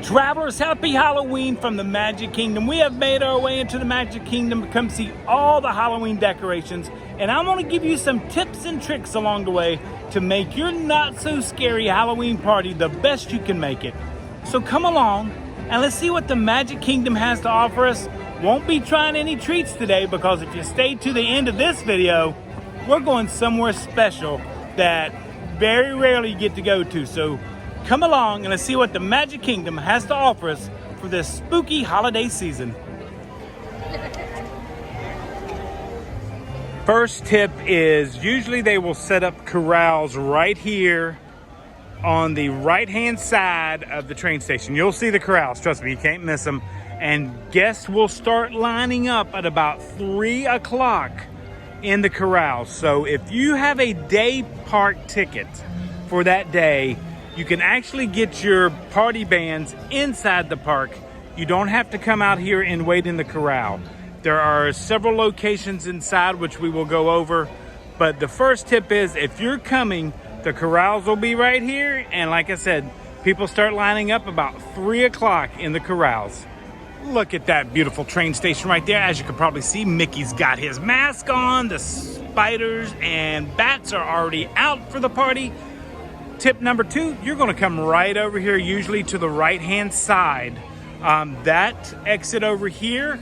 Travelers, happy Halloween from the Magic Kingdom. We have made our way into the Magic Kingdom to come see all the Halloween decorations. And I'm going to give you some tips and tricks along the way to make your not so scary Halloween party the best you can make it. So come along and let's see what the Magic Kingdom has to offer us. Won't be trying any treats today because if you stay to the end of this video, we're going somewhere special that very rarely you get to go to. So come along and let's see what the Magic Kingdom has to offer us for this spooky holiday season. First tip is usually they will set up corrals right here on the right hand side of the train station. You'll see the corrals, trust me, you can't miss them. And guests will start lining up at about 3 o'clock in the corrals. So if you have a day park ticket for that day, you can actually get your party bands inside the park. You don't have to come out here and wait in the corral. There are several locations inside which we will go over. But the first tip is if you're coming, the corrals will be right here. And like I said, people start lining up about 3 o'clock in the corrals. Look at that beautiful train station right there. As you can probably see, Mickey's got his mask on. The spiders and bats are already out for the party. Tip number 2, you're going to come right over here, usually to the right-hand side. That exit over here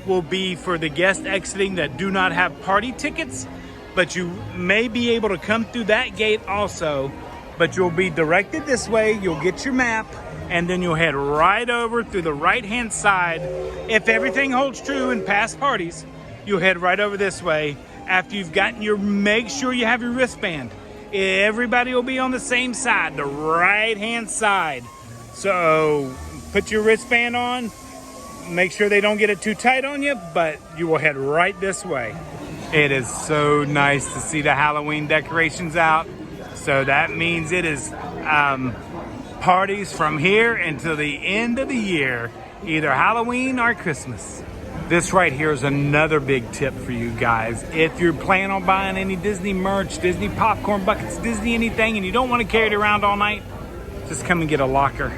will be for the guests exiting that do not have party tickets, but you may be able to come through that gate also, but you'll be directed this way. You'll get your map, and then you'll head right over through the right-hand side. If everything holds true in past parties, you'll head right over this way. After you've gotten your, make sure you have your wristband. Everybody will be on the same side, the right-hand side. So put your wristband on, make sure they don't get it too tight on you, but you will head right this way. It is so nice to see the Halloween decorations out. So that means it is parties from here until the end of the year, either Halloween or Christmas. This right here is another big tip for you guys. If you're planning on buying any Disney merch, Disney popcorn buckets, Disney anything, and you don't want to carry it around all night, just come and get a locker.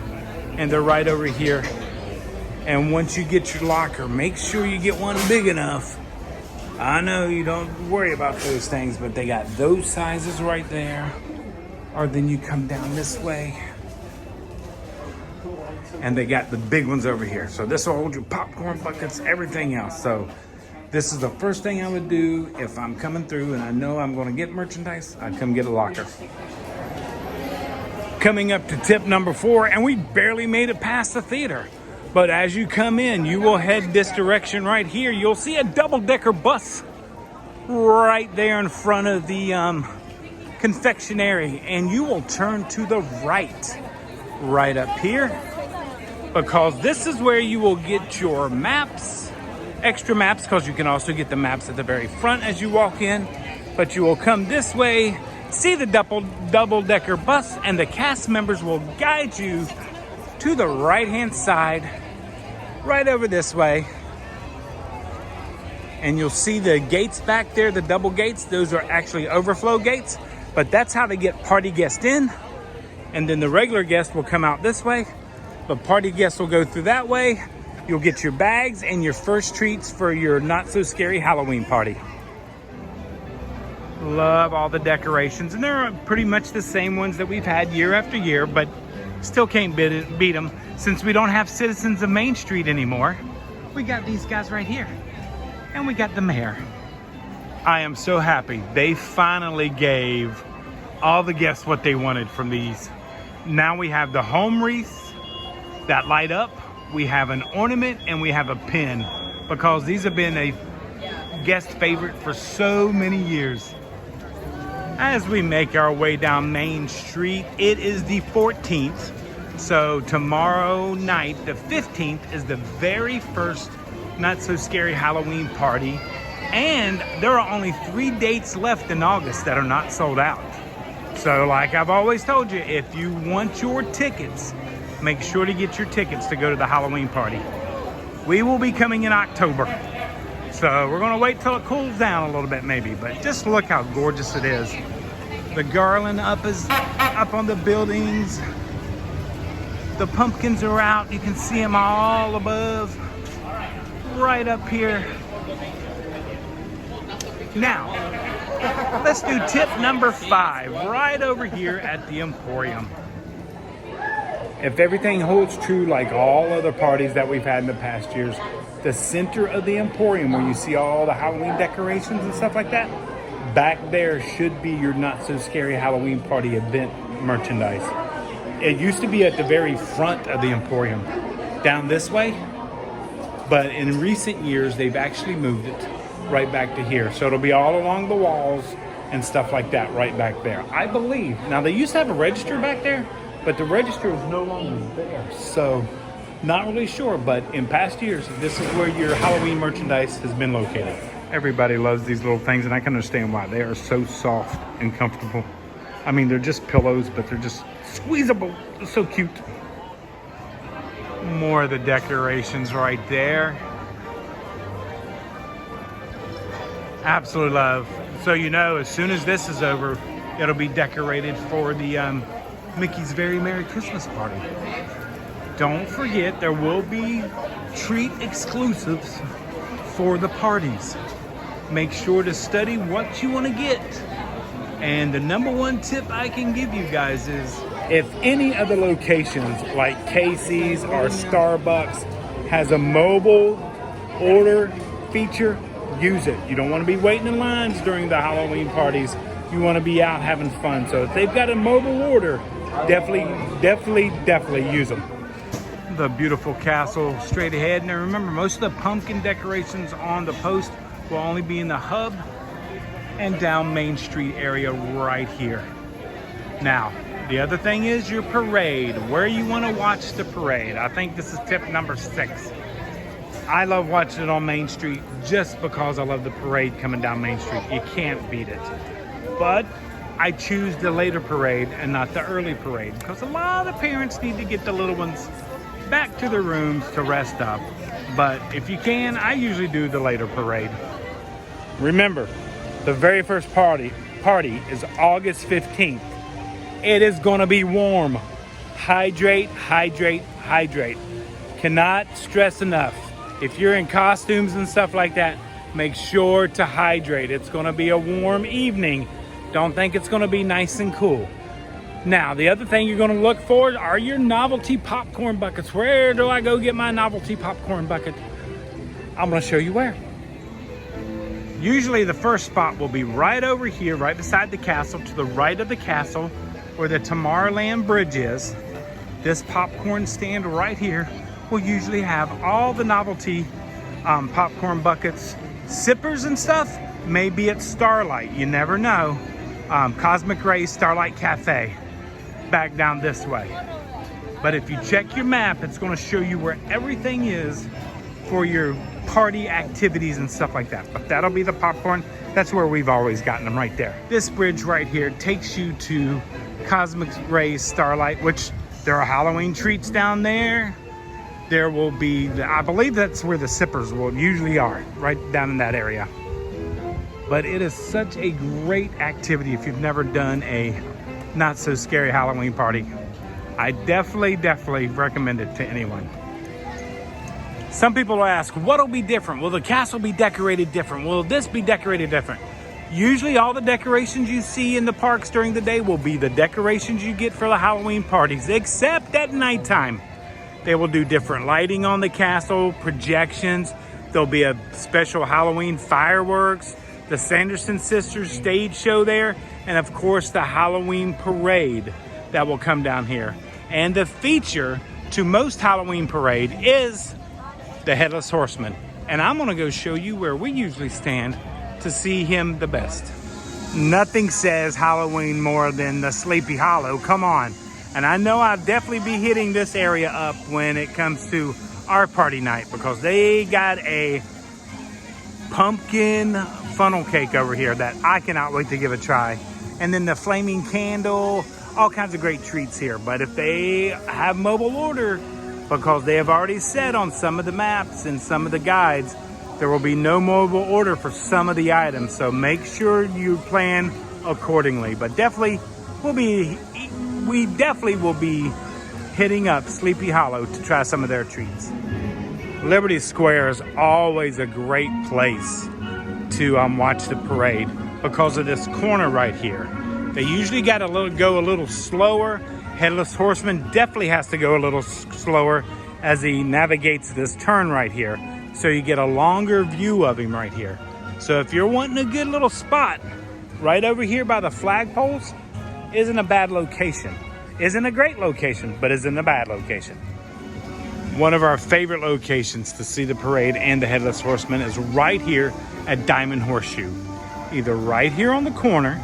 And they're right over here. And once you get your locker, make sure you get one big enough. I know you don't worry about those things, but they got those sizes right there. Or then you come down this way. And they got the big ones over here. So this will hold your popcorn buckets, everything else. So this is the first thing I would do if I'm coming through and I know I'm going to get merchandise. I'd come get a locker. Coming up to tip number 4, and we barely made it past the theater. But as you come in, you will head this direction right here. You'll see a double-decker bus right there in front of the confectionery. And you will turn to the right up here. Because this is where you will get your maps, extra maps, because you can also get the maps at the very front as you walk in. But you will come this way, see the double-decker bus, and the cast members will guide you to the right-hand side, right over this way. And you'll see the gates back there, the double gates. Those are actually overflow gates, but that's how they get party guests in. And then the regular guests will come out this way. But party guests will go through that way. You'll get your bags and your first treats for your not so scary Halloween party. Love all the decorations. And they're pretty much the same ones that we've had year after year, but still can't beat them. Since we don't have Citizens of Main Street anymore, we got these guys right here. And we got the mayor. I am so happy. They finally gave all the guests what they wanted from these. Now we have the home wreaths that light up, we have an ornament, and we have a pin, because these have been a guest favorite for so many years. As we make our way down Main Street, it is the 14th, so tomorrow night, the 15th, is the very first Not So Scary Halloween party, and there are only 3 dates left in August that are not sold out. So like I've always told you, if you want your tickets, make sure to get your tickets to go to the Halloween party. We will be coming in October. So we're gonna wait till it cools down a little bit maybe, but just look how gorgeous it is. The garland up on the buildings. The pumpkins are out. You can see them all above, right up here. Now, let's do tip number 5, right over here at the Emporium. If everything holds true like all other parties that we've had in the past years, the center of the Emporium, where you see all the Halloween decorations and stuff like that, back there should be your not so scary Halloween party event merchandise. It used to be at the very front of the Emporium, down this way, but in recent years, they've actually moved it right back to here. So it'll be all along the walls and stuff like that right back there. I believe, now they used to have a register back there, but the register is no longer there. So not really sure, but in past years, this is where your Halloween merchandise has been located. Everybody loves these little things, and I can understand why. They are so soft and comfortable. I mean, they're just pillows, but they're just squeezable. They're so cute. More of the decorations right there. Absolutely love. So you know, as soon as this is over, it'll be decorated for the Mickey's Very Merry Christmas Party. Don't forget, there will be treat exclusives for the parties. Make sure to study what you want to get. And the number one tip I can give you guys is, if any of the locations like Casey's or Starbucks has a mobile order feature, use it. You don't want to be waiting in lines during the Halloween parties. You want to be out having fun. So if they've got a mobile order, definitely use them. The beautiful castle straight ahead. Now remember, most of the pumpkin decorations on the post will only be in the hub and down Main Street area right here. Now, the other thing is your parade. Where you want to watch the parade. I think this is tip number 6. I love watching it on Main Street just because I love the parade coming down Main Street. You can't beat it. But I choose the later parade and not the early parade, because a lot of parents need to get the little ones back to their rooms to rest up. But if you can, I usually do the later parade. Remember, the very first party is August 15th. It is going to be warm. Hydrate, hydrate, hydrate. Cannot stress enough. If you're in costumes and stuff like that, make sure to hydrate. It's going to be a warm evening. Don't think it's going to be nice and cool. Now, the other thing you're going to look for are your novelty popcorn buckets. Where do I go get my novelty popcorn bucket? I'm going to show you where. Usually the first spot will be right over here, right beside the castle, to the right of the castle, where the Tomorrowland Bridge is. This popcorn stand right here will usually have all the novelty popcorn buckets. Sippers and stuff may be at Starlight. You never know. Cosmic Rays Starlight Cafe, back down this way. But if you check your map, it's going to show you where everything is for your party activities and stuff like that. But that'll be the popcorn. That's where we've always gotten them, right there. This bridge right here takes you to Cosmic Rays Starlight, which there are Halloween treats down there. There will be, I believe that's where the sippers will usually are, right down in that area. But it is such a great activity if you've never done a not so scary Halloween party. I definitely recommend it to anyone. Some people will ask, what'll be different? Will the castle be decorated different? Will this be decorated different? Usually all the decorations you see in the parks during the day will be the decorations you get for the Halloween parties, except at nighttime. They will do different lighting on the castle, projections. There'll be a special Halloween fireworks, the Sanderson Sisters stage show there, and of course the Halloween parade that will come down here. And the feature to most Halloween parade is the Headless Horseman. And I'm gonna go show you where we usually stand to see him the best. Nothing says Halloween more than the Sleepy Hollow, come on. And I know I'll definitely be hitting this area up when it comes to our party night, because they got a pumpkin funnel cake over here that I cannot wait to give a try. And then the flaming candle, all kinds of great treats here. But if they have mobile order, because they have already said on some of the maps and some of the guides, there will be no mobile order for some of the items. So make sure you plan accordingly. But definitely we definitely will be hitting up Sleepy Hollow to try some of their treats. Liberty Square is always a great place to watch the parade because of this corner right here. They usually got to go a little slower. Headless Horseman definitely has to go a little slower as he navigates this turn right here. So you get a longer view of him right here. So if you're wanting a good little spot, right over here by the flagpoles isn't a bad location. Isn't a great location, but isn't a bad location. One of our favorite locations to see the parade and the Headless Horseman is right here at Diamond Horseshoe. Either right here on the corner,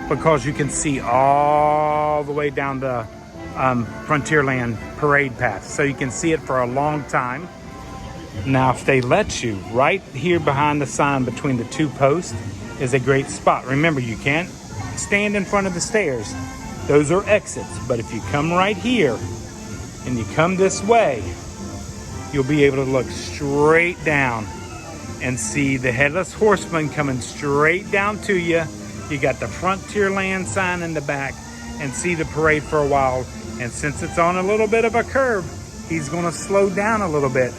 because you can see all the way down the Frontierland parade path. So you can see it for a long time. Now, if they let you, right here behind the sign between the two posts is a great spot. Remember, you can't stand in front of the stairs. Those are exits. But if you come right here and you come this way, you'll be able to look straight down and see the Headless Horseman coming straight down to you. You got the Frontierland sign in the back and see the parade for a while. And since it's on a little bit of a curve, he's going to slow down a little bit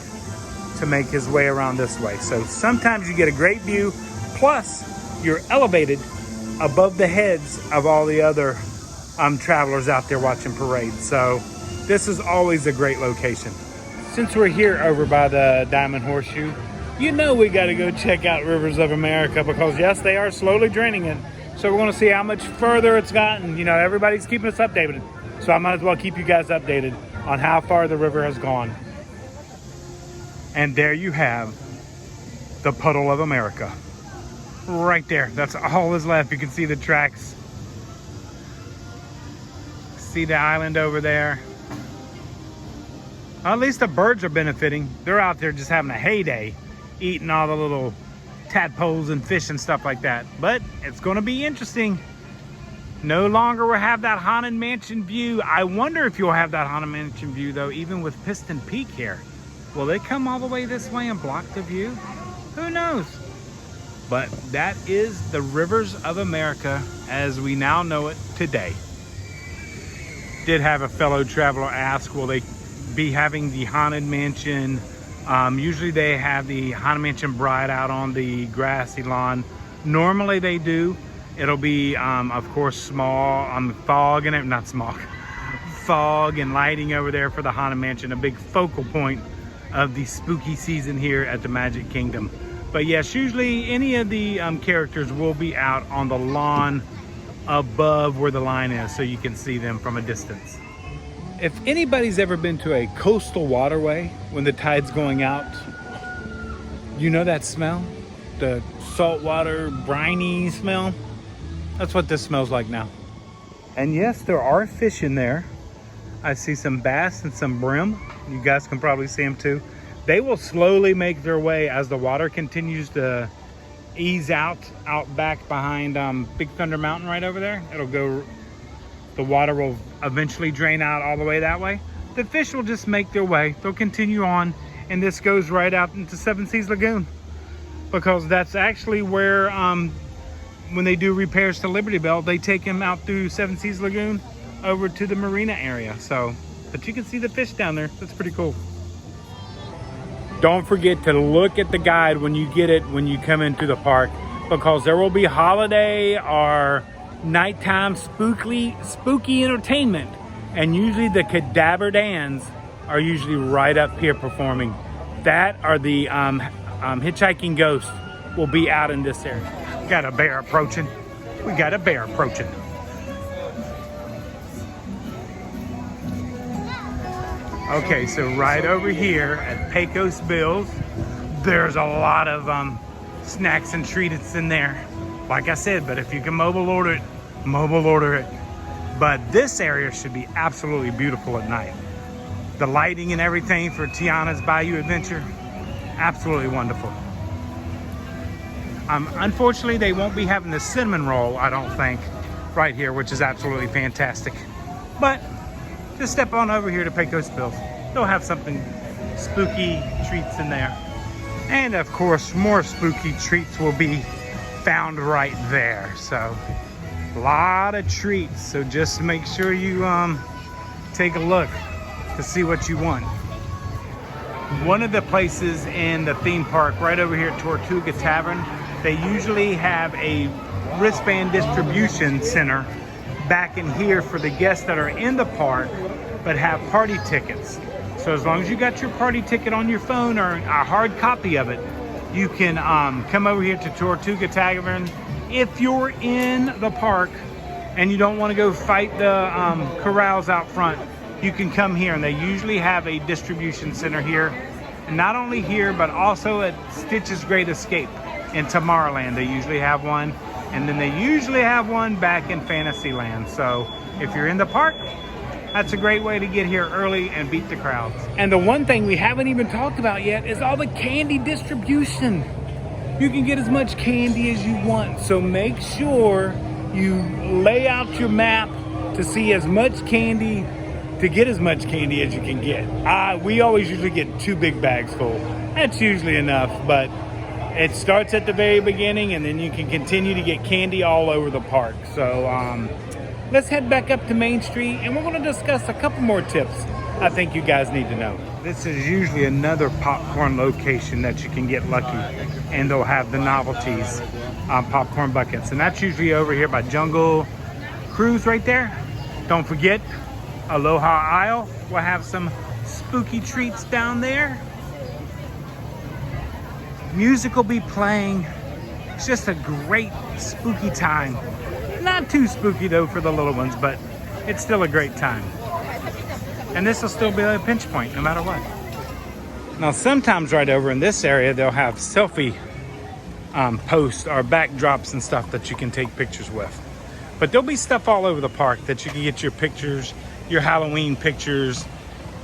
to make his way around this way. So sometimes you get a great view, plus you're elevated above the heads of all the other travelers out there watching parades. So this is always a great location. Since we're here over by the Diamond Horseshoe, you know we got to go check out Rivers of America, because yes, they are slowly draining it. So we're going to see how much further it's gotten. You know, everybody's keeping us updated, so I might as well keep you guys updated on how far the river has gone. And there you have the Puddle of America. Right there. That's all that's left. You can see the tracks. See the island over there. At least the birds are benefiting. They're out there just having a heyday, eating all the little tadpoles and fish and stuff like that. But it's going to be interesting. No longer will have that Haunted Mansion view. I wonder if you'll have that Haunted Mansion view, though, even with Piston Peak here. Will they come all the way this way and block the view? Who knows? But that is the Rivers of America as we now know it today. Did have a fellow traveler ask, will they be having the Haunted Mansion? Usually they have the Haunted Mansion Bride out on the grassy lawn. Normally they do. It'll be, of course, small fog and not smog, fog and lighting over there for the Haunted Mansion, a big focal point of the spooky season here at the Magic Kingdom. But yes, usually any of the characters will be out on the lawn above where the line is, so you can see them from a distance. If anybody's ever been to a coastal waterway when the tide's going out, you know that smell? The saltwater, briny smell? That's what this smells like now. And yes, there are fish in there. I see some bass and some brim. You guys can probably see them too. They will slowly make their way as the water continues to ease out back behind Big Thunder Mountain right over there. It'll go, the water will eventually drain out all the way that way. The fish will just make their way. They'll continue on, and this goes right out into Seven Seas Lagoon, because that's actually where when they do repairs to Liberty Bell, they take them out through Seven Seas Lagoon over to the marina area. So, but you can see the fish down there. That's pretty cool. Don't forget to look at the guide when you get it, when you come into the park, because there will be holiday or nighttime spooky entertainment. And usually the Cadaver Dans are usually right up here performing. That or the Hitchhiking Ghost will be out in this area. Got a bear approaching. We got a bear approaching. Okay, so right over here at Pecos Bill's, there's a lot of snacks and treats in there. Like I said, but if you can mobile order it. But this area should be absolutely beautiful at night. The lighting and everything for Tiana's Bayou Adventure, absolutely wonderful. Unfortunately, they won't be having the cinnamon roll, I don't think, right here, which is absolutely fantastic. But just step on over here to Pecos Bill's. They'll have something spooky treats in there. And of course, more spooky treats will be found right there. So, a lot of treats. So just make sure you take a look to see what you want. One of the places in the theme park right over here at Tortuga Tavern, they usually have a wristband distribution center back in here for the guests that are in the park but have party tickets. So as long as you got your party ticket on your phone or a hard copy of it, you can come over here to Tortuga Tavern. If you're in the park and you don't want to go fight the corrals out front, you can come here, and they usually have a distribution center here. And not only here, but also at Stitch's Great Escape in Tomorrowland. They usually have one. And then they usually have one back in Fantasyland. So if you're in the park, that's a great way to get here early and beat the crowds. And the one thing we haven't even talked about yet is all the candy distribution. You can get as much candy as you want. So make sure you lay out your map to see as much candy, to get as much candy as you can get. We always usually get 2 big bags full. That's usually enough, but it starts at the very beginning, and then you can continue to get candy all over the park. So let's head back up to Main Street, and we're going to discuss a couple more tips I think you guys need to know. This is usually another popcorn location that you can get lucky, and they'll have the novelties popcorn buckets. And that's usually over here by Jungle Cruise right there. Don't forget, Aloha Isle will have some spooky treats down there. Music will be playing. It's just a great spooky time. Not too spooky though for the little ones, but it's still a great time. And this will still be a pinch point no matter what. Now sometimes right over in this area, they'll have selfie posts or backdrops and stuff that you can take pictures with. But there'll be stuff all over the park that you can get your pictures, your Halloween pictures,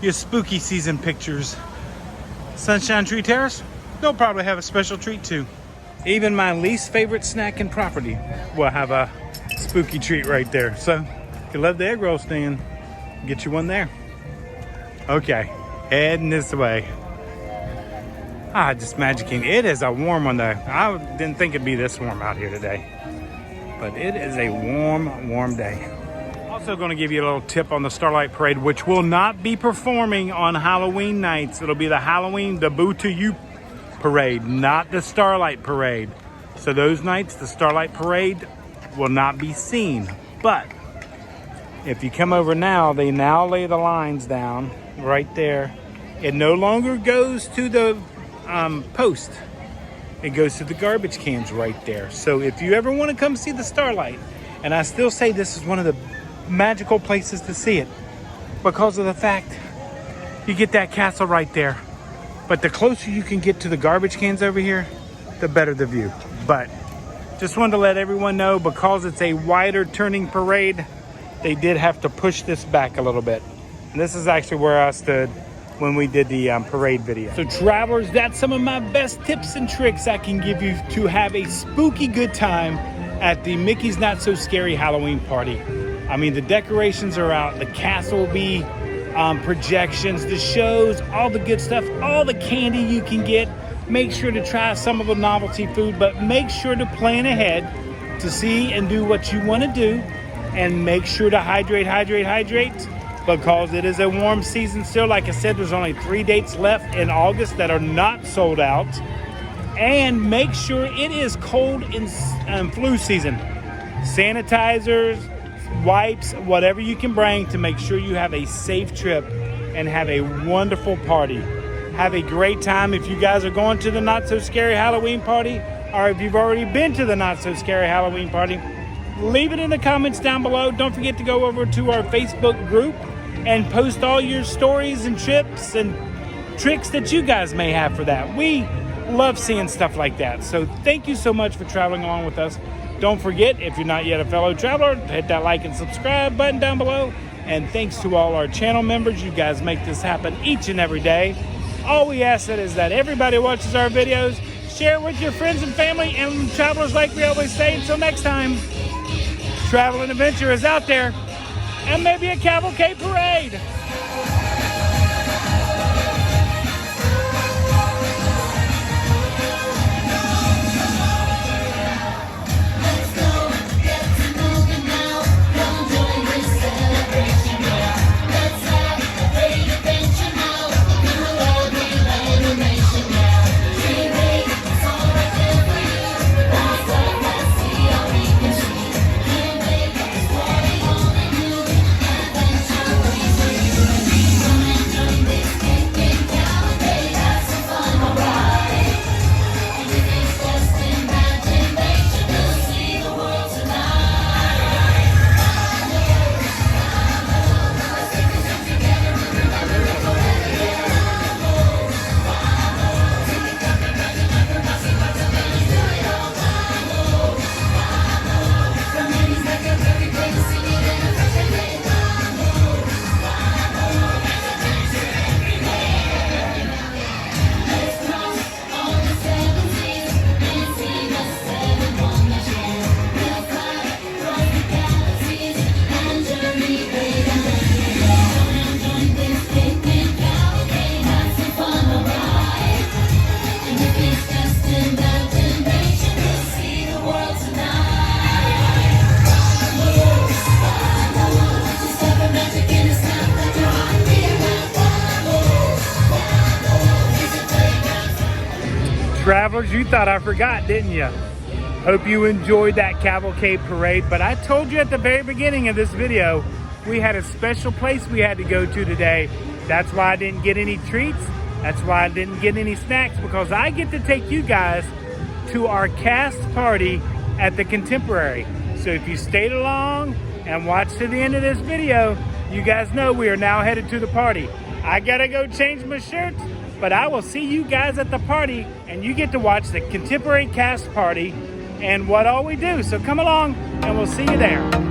your spooky season pictures. Sunshine Tree Terrace, they'll probably have a special treat too. Even my least favorite snack and property will have a spooky treat right there. So if you love the egg roll stand, get you one there. Okay, heading this way. Just magicking. It is a warm one though. I didn't think it'd be this warm out here today, but it is a warm day. Also going to give you a little tip on the Starlight Parade, which will not be performing on Halloween nights. It'll be the Halloween Debut to You Parade, not the Starlight Parade. So those nights, the Starlight Parade will not be seen. But if you come over now, they now lay the lines down right there. It no longer goes to the post. It goes to the garbage cans right there. So if you ever want to come see the Starlight, and I still say this is one of the magical places to see it because of the fact you get that castle right there. But the closer you can get to the garbage cans over here, the better the view. But just wanted to let everyone know, because it's a wider turning parade, they did have to push this back a little bit. And this is actually where I stood when we did the parade video. So travelers, that's some of my best tips and tricks I can give you to have a spooky good time at the Mickey's Not So Scary Halloween Party. I mean, the decorations are out, the castle will be projections, the shows, all the good stuff, all the candy you can get. Make sure to try some of the novelty food, but make sure to plan ahead to see and do what you want to do, and make sure to hydrate, because it is a warm season still. Like I said, there's only 3 dates left in August that are not sold out. And make sure it is cold in flu season. Sanitizers, wipes, whatever you can bring to make sure you have a safe trip and have a wonderful party. Have a great time. If you guys are going to the Not So Scary Halloween Party, or if you've already been to the Not So Scary Halloween Party, leave it in the comments down below. Don't forget to go over to our Facebook group and post all your stories and trips and tricks that you guys may have for that. We love seeing stuff like that. So thank you so much for traveling along with us. Don't forget, if you're not yet a fellow traveler, hit that like and subscribe button down below. And thanks to all our channel members. You guys make this happen each and every day. All we ask is that everybody watches our videos, share it with your friends and family, and travelers, like we always say, until next time, travel and adventure is out there, and maybe a cavalcade parade. Let's Travelers, you thought I forgot, didn't you? Hope you enjoyed that Cavalcade parade, but I told you at the very beginning of this video, we had a special place we had to go to today. That's why I didn't get any treats. That's why I didn't get any snacks, because I get to take you guys to our cast party at the Contemporary. So if you stayed along and watched to the end of this video, you guys know we are now headed to the party. I gotta go change my shirt, but I will see you guys at the party, and you get to watch the Contemporary cast party and what all we do. So come along and we'll see you there.